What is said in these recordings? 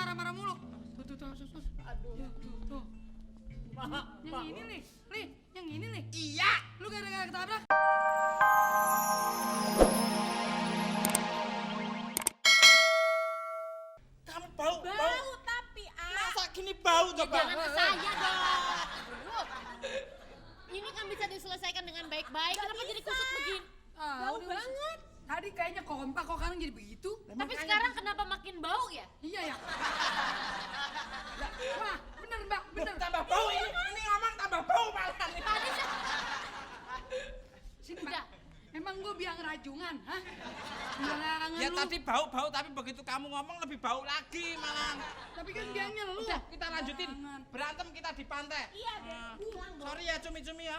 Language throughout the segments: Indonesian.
marah-marah mulu. Tuh. Aduh. Tuh. Yang ini nih, yang ini nih. Iya. Lu gara-gara ketabrak. Kamu bau. Tapi Masa gini bau coba? jangan ke saya dong. Aduh. Ini kan bisa diselesaikan dengan baik-baik. Kenapa jadi kusut begini? Bau banget. Tadi kayaknya kompak, kok sekarang jadi begitu. Tapi sekarang kenapa makin bau ya? Iya ya. Wah, bener mbak, bener. Tambah bau ini ngomong tambah bau malah. Tadi sih. Sini Udah. mbak. Emang gue biang rajungan, hah? Sembarangan Ya lu. tadi bau tapi begitu kamu ngomong lebih bau lagi malah. Tapi kan biangnya lu. Udah kita lanjutin. Sembarangan. Berantem kita di pantai. Iya, pulang dong. Sorry ya cumi-cumi ya.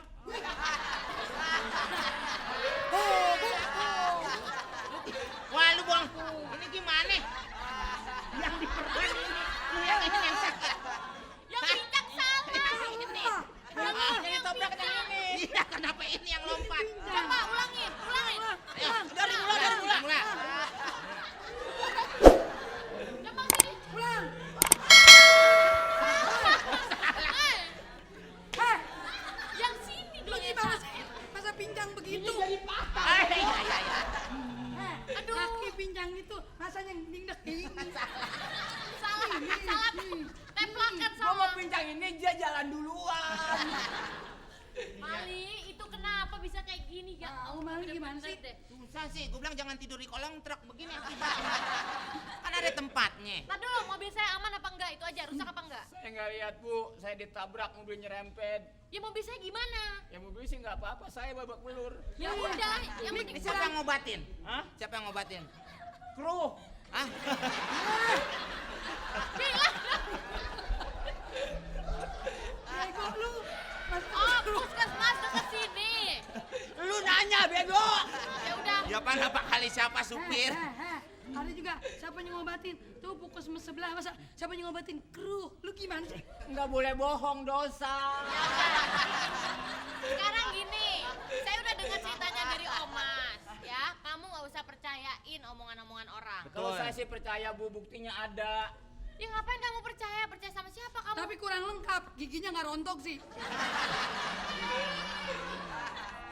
Wah lu Bang, ini gimana? Yang diperan ini, lu yang ini yang sakit. Yang bincang salah. Ini. Yang tabrak yang ini. Iya, kenapa ini yang lompat? Coba ulangin. Ayo, dari mula. Coba sini. Pulang. Eh, yang sini Lu dong yang gimana salah. sih? Masa pincang begitu? Iya. Aduh. Kaki pincang itu rasanya dindek ini. Salah. Templakan Gua mau sama. pincang ini dia jalan duluan. Mali, itu kenapa bisa kayak gini ya? Tahu, Mali, gimana sih? Deh. Susah sih, gue bilang jangan tidur di kolong truk begini akibatnya. Kan ada tempatnya. Nah dulu, mobil saya aman apa enggak? Itu aja, rusak apa enggak? Saya nggak lihat Bu, saya ditabrak mobil nyerempet. Ya mobil saya gimana? Ya mobil sih nggak apa-apa, saya babak belur. Ya udah, yang penting Ini siapa yang ngobatin? Hah? Siapa yang ngobatin? Kru. Hah? Kok lu? Mas, Oh, puskesmas dekat sini. Lu nanya bego. Ya udah. Ya apa kali siapa supir? Ada juga siapa yang ngobatin? Tuh puskesmas sebelah masa siapa yang ngobatin? Kru. Lu gimana sih? Nggak boleh bohong, dosa. Sekarang gini, saya udah dengar ceritanya dari Omas, ya. Kamu nggak usah percayain omongan-omongan orang. Kalau saya sih percaya Bu, buktinya ada. Ya ngapain kamu percaya? Percaya sama siapa kamu? Tapi kurang lengkap, giginya nggak rontok sih.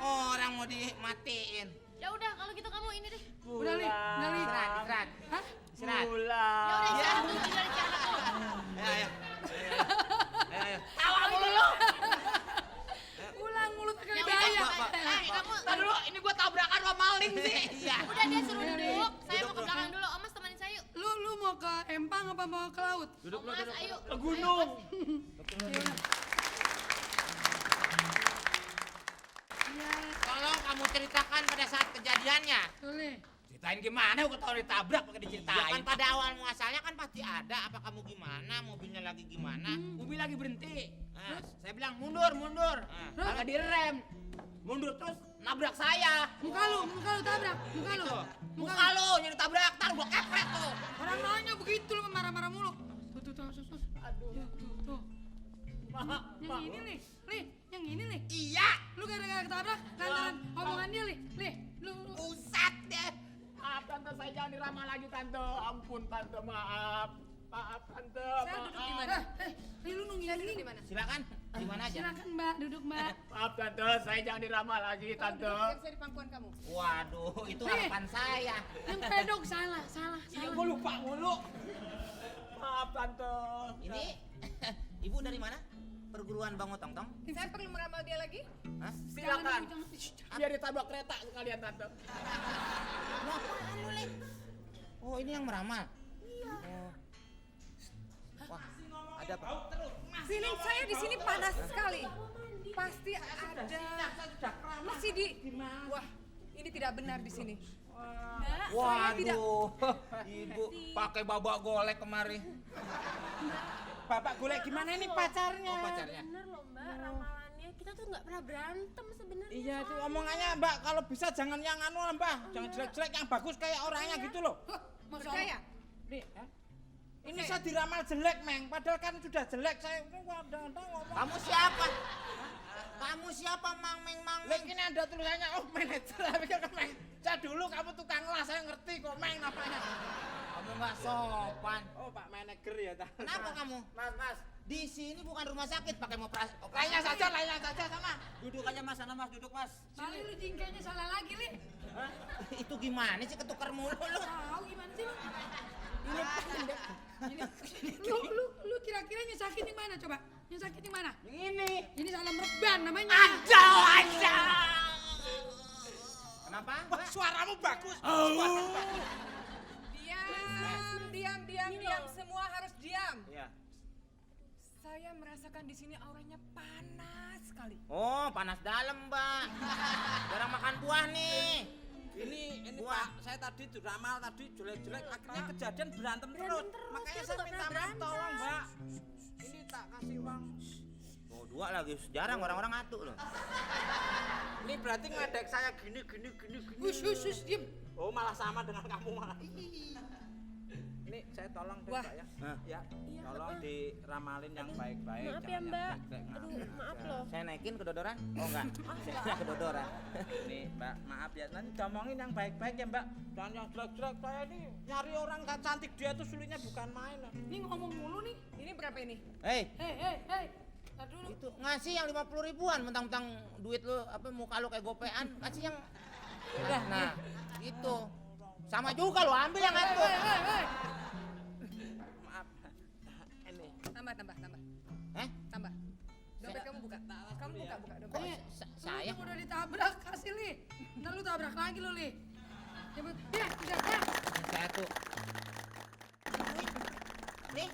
Oh, orang mau dimatiin. Ya udah, kalau gitu kamu ini deh. Udah li. Istirahat. Hah? Istirahat. Ya udah, istirahat dulu, tinggal istirahat dulu. Ayo. Tawa mulu lu. Ulang mulut kayak Ya daya. udah, kamu. Ntar dulu, ini gua tabrakan sama maling sih. Iya. Udah dia suruh duduk. Saya mau ke belakang dulu. Omas temenin saya yuk. Lu mau ke Empang apa mau ke laut? Omas, ayo. Ke gunung. Iya, Tolong kamu ceritakan pada saat kejadiannya. boleh. Ceritain gimana gua tahu ditabrak pakai Ya kan diceritain. pada awal muasalnya kan pasti ada. Apa kamu gimana? Mobilnya lagi gimana? Mobil lagi berhenti. Nah, Saya bilang mundur. Kagak direm. Mundur terus nabrak saya. Muka lu tabrak. Muka lu. muka lo yang ditabrak, tar gua kepret tuh. Orang nanya begitu lu marah-marah mulu. Tuh. Aduh. Tuh. Maaf. Yang ini nih, yang ini nih. Iya, Lu gara-gara ketabrak lantaran omongan dia, Li. Lu pusat deh. Maaf tante, saya jangan diramal lagi tante. Ampun tante, maaf. Maaf tante. Saya duduk di maaf. mana? Li lu nungguin ini. Di mana? Silakan, di mana aja. Silakan Mbak, duduk Mbak. Maaf tante, saya jangan diramal lagi tante. Saya di pangkuan kamu. Waduh, itu harapan saya. Yang pedok salah. Iya, gua lupa mulu. Maaf tante. Ini ibu dari mana? Perguruan Bang Otong-tong? Saya perlu meramal dia lagi? Hah? Silakan. Jangan. Biar ditabrak kereta sekalian tante. Lu apaan lu, Le? Oh, ini yang meramal? Iya. Wah, ada apa? Feeling saya di sini panas sekali. Pasti ada masih di. Wah, ini tidak benar di sini. Saya tidak. Waduh, ibu pakai babak golek kemari. Bapak golek gimana ini pacarnya? Oh, pacarnya. Bener loh Mbak, ramalannya. Kita tuh nggak pernah berantem sebenarnya. Iya tuh omongannya Mbak, kalau bisa jangan yang anu lah Mbak. Jangan jelek-jelek, yang bagus kayak orangnya gitu loh. Percaya? Nih, ini saya diramal jelek, Meng. Padahal kan sudah jelek. Saya ngomong. Kamu siapa? Kamu siapa, Mang Meng? Lek ini ada tulisannya, oh manajer. Tapi kan Meng. Saya dulu kamu tukang las, saya ngerti kok Meng namanya. Kamu Nggak sopan. Oh, Pak Manager ya, ta. Kenapa kamu? Mas. Di sini bukan rumah sakit, pakai mau operasi. Lainnya saja sana. Duduk aja Mas, sana Mas, duduk Mas. Kali lu jingkainya salah lagi, Li. Itu gimana sih ketukar mulu lu? Tahu gimana sih lu? Lu kira-kira nyesakin yang mana coba? Nyesakin yang mana? Yang ini. Ini salah mereban namanya. Aja. Kenapa? Wah, suaramu bagus. Diam, semua harus diam. Iya. Saya merasakan di sini auranya panas sekali. Oh, panas dalam, Mbak. Jarang makan buah nih. Ini Wah. Pak, saya tadi ramal tadi jelek-jelek akhirnya kejadian berantem terus. Makanya saya minta maaf tolong, Mbak. Ini tak kasih uang. Oh, dua lagi. Jarang orang-orang ngatuk loh. Ini berarti ngedek saya gini. Hush, diem. Oh, malah sama dengan kamu malah. Ini saya tolong deh, Wah. Mbak ya. Hah? Ya, tolong diramalin yang baik-baik. Maaf ya, jangan yang Mbak. jelek-jelek. Aduh, maaf loh. Saya naikin kedodoran? Oh, enggak. Saya kedodoran. Nih, Mbak, maaf ya. Nanti ngomongin yang baik-baik ya, Mbak. Jangan yang jelek-jelek. Saya ini nyari orang tak cantik dia tuh sulitnya bukan main. Ini ngomong mulu nih. Ini berapa ini? Hei, Hei. Tar dulu. itu ngasih yang 50 ribuan mentang-mentang duit lu apa muka lu kayak gopean, kasih yang udah nah itu sama juga lu ambil yang ngatur. Hei. Maaf. Ini. Tambah. Tambah. Dompet kamu buka. Kamu buka dompet. Nih, Saya lu udah ditabrak, kasih Li. Ntar lu tabrak lagi lu, Li. Cepet. Udah. saya tuh nih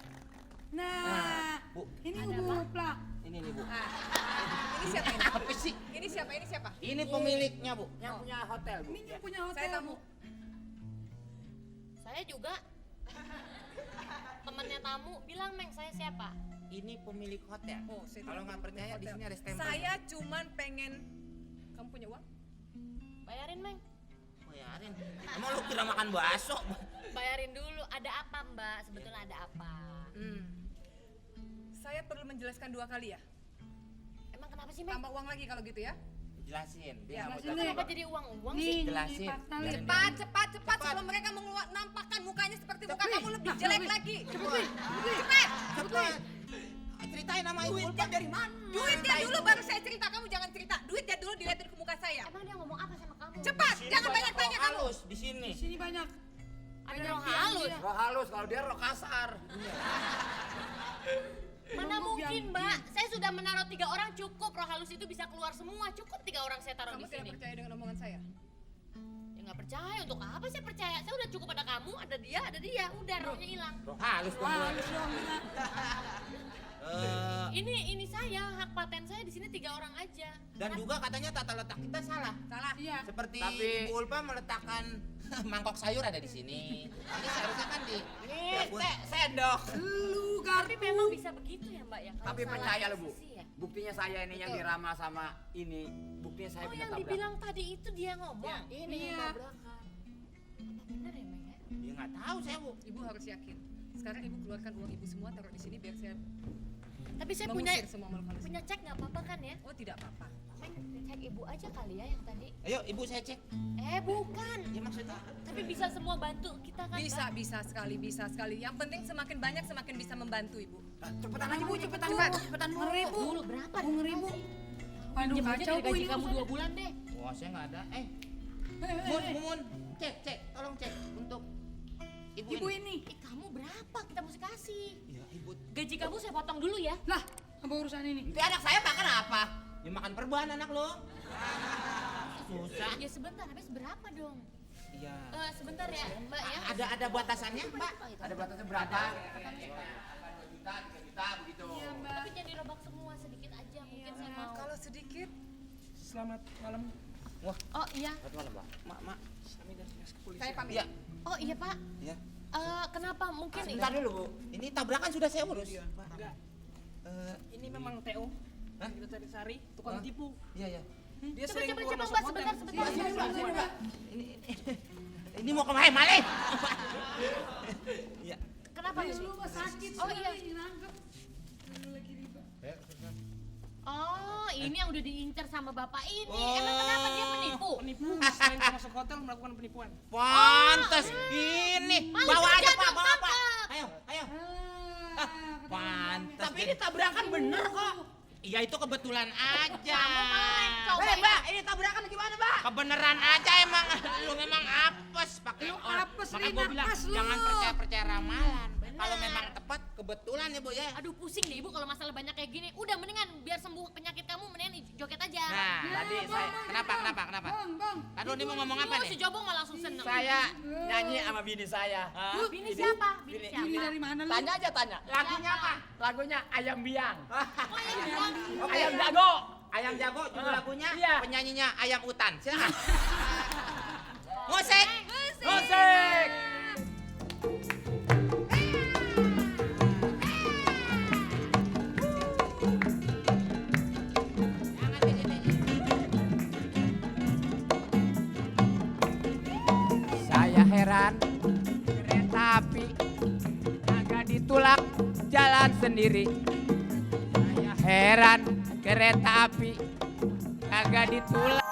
Nah, Bu. ini Upla. ini nih Bu. Ah, ini siapa ini? Apa sih? Ini siapa? Ini pemiliknya Bu. Yang punya hotel, Bu. Ini yang punya hotel. Saya tamu. Saya juga. Temennya tamu bilang, Meng, saya siapa? Ini pemilik hotel. Oh, saya Kalau tahu nggak pemilik percaya di hotel. sini ada stempel. Saya cuman pengen kamu punya uang? Bayarin, Meng. Bayarin. Emang lu kira makan bakso? Bayarin dulu. Ada apa, Mbak? Sebetulnya ada apa? Saya perlu menjelaskan 2 kali ya. Emang kenapa sih, Meng? Tambah uang lagi kalau gitu ya. Jelasin. Dia Ya, nggak mau jelasin, jelasin. Kenapa jadi uang sih? Nih, Jelasin. fakta, Li. Biarin Cepat sebelum mereka nampakkan mukanya seperti muka kamu lebih Nah, jelek Li. lagi. Cepat. Ceritain nama ibu. Duitnya dari mana? Duitnya dulu baru saya cerita, kamu jangan cerita. Duitnya dulu dilihatin ke muka saya. Emang dia ngomong apa sama kamu? Cepat, jangan banyak tanya kamu. Halus di sini. Di sini banyak. Ada roh halus. Iya. Roh halus, kalau dia roh kasar. Mana Ngomong mungkin, yang Mbak? Saya sudah menaruh 3 orang, cukup. Roh halus itu bisa keluar semua. Cukup 3 orang saya taruh Kamu di tidak sini. percaya dengan omongan saya? Ya nggak percaya. Untuk apa saya percaya? Saya udah cukup ada kamu, ada dia. Udah, rohnya hilang. Roh halus dong. Wah, lu. halus dong, Lina. Ini saya, hak paten saya di sini 3 orang aja. Dan juga katanya tata letak kita salah. Salah. Iya. Seperti Tapi- Ibu Ulfa meletakkan mangkok sayur ada di sini. Ini seharusnya kan di Sendok. Lu Tapi garpu. memang bisa begitu ya, Mbak ya? Kalau Tapi salah percaya loh, Bu. posisi ya? Buktinya saya ini yang diramal sama ini. Buktinya saya Oh, punya yang tabrak. dibilang tadi itu dia ngomong. ini Iya. Tabrakan. Apa benar ya, Meng ya? Ya nggak tahu saya Bu. Ibu harus yakin. Sekarang ibu keluarkan uang ibu semua, taruh di sini biar saya Tapi saya punya mengusir semua makhluk halus. punya cek nggak apa-apa kan ya? Oh, tidak apa-apa. Meng, cek ibu aja kali ya yang tadi. Ayo Ibu saya cek. Bukan. Ya maksudnya Tapi bisa semua bantu kita kan, Bisa, Mbak? bisa sekali. Yang penting semakin banyak semakin bisa membantu ibu. Cepetan aja, Bu, cepetan. Cepat. Ngeribu. Dulu berapa? Ngeribu. Aduh, Pinjem aja kacau dari Bu gaji ini kamu urusannya. 2 bulan deh. wah saya nggak ada. Hei. Mun, cek, tolong cek untuk Ibu ini. Kamu berapa kita mesti kasih? Ya Ibu. Gaji kamu saya potong dulu ya. Lah, apa urusan ini? Nanti anak saya makan apa? Ya makan perban anak lo. Susah. Ya sebentar, habis berapa dong? Iya. Sebentar ya, Mbak ya. Ada batasannya Mbak. Ada batasnya berapa? 2 juta, 3 juta begitu. Iya, Mbak. Tapi jangan dirobak semua, sedikit aja mungkin saya mau. Kalau sedikit, Selamat malam. Oh iya. Satu malam Mbak. Mak. saya pamit. Iya. Oh iya, Pak. Iya. Kenapa mungkin Sebentar dulu Bu. Ini tabrakan sudah saya urus. Enggak. Ini memang Teo. Hah? Kita cari Sari, tukang Hah? tipu. Iya. Dia Coba, sering coba, keluar coba, masuk Mbak, hotel. sebentar. Sini, Mbak. Ini mau kemana Male? Iya. kenapa Ayo, sih? lu mah sakit. Oh, iya. Nangkep. Lu lagi ribet. Oh, ini yang udah diincar sama bapak ini. Emang kenapa dia penipu? penipu. Penipu, selain masuk hotel melakukan penipuan. Pantes ini. Balik Bawa aja kerja Pak, dong, bawa Pak. tangkap. Ayo, ayo. Ah, Pantes. Tapi ini tabrakan bener kok. Iya itu kebetulan aja. Kamu melek, coba. Mbak, ini tabrakan gimana, Mbak? Kebeneran aja emang lu memang apes pakai Lu apes, Makanya Lina, gua bilang apes lu. jangan percaya ramalan. Kalau memang tepat kebetulan ya Bu ya. Aduh pusing deh ibu kalau masalah banyak kayak gini. Udah mendingan biar sembuh penyakit kamu mendingan joget aja. Nah, Tadi saya kenapa? Bang. Aduh ini mau ngomong apa Oh, nih? si Jobong malah langsung seneng. saya nyanyi sama bini saya. Bini siapa? Bini siapa? Ini dari mana lu? Tanya aja tanya. Lagunya apa? Lagunya Ayam Biang. Oh, iya, bilang. Ayam jago. Ayam jago judul Ah, lagunya. iya. Penyanyinya Ayam Utan. Silakan. Musik. Musik. Saya heran kereta api agak ditulak jalan sendiri. Saya heran kereta api agak ditulak.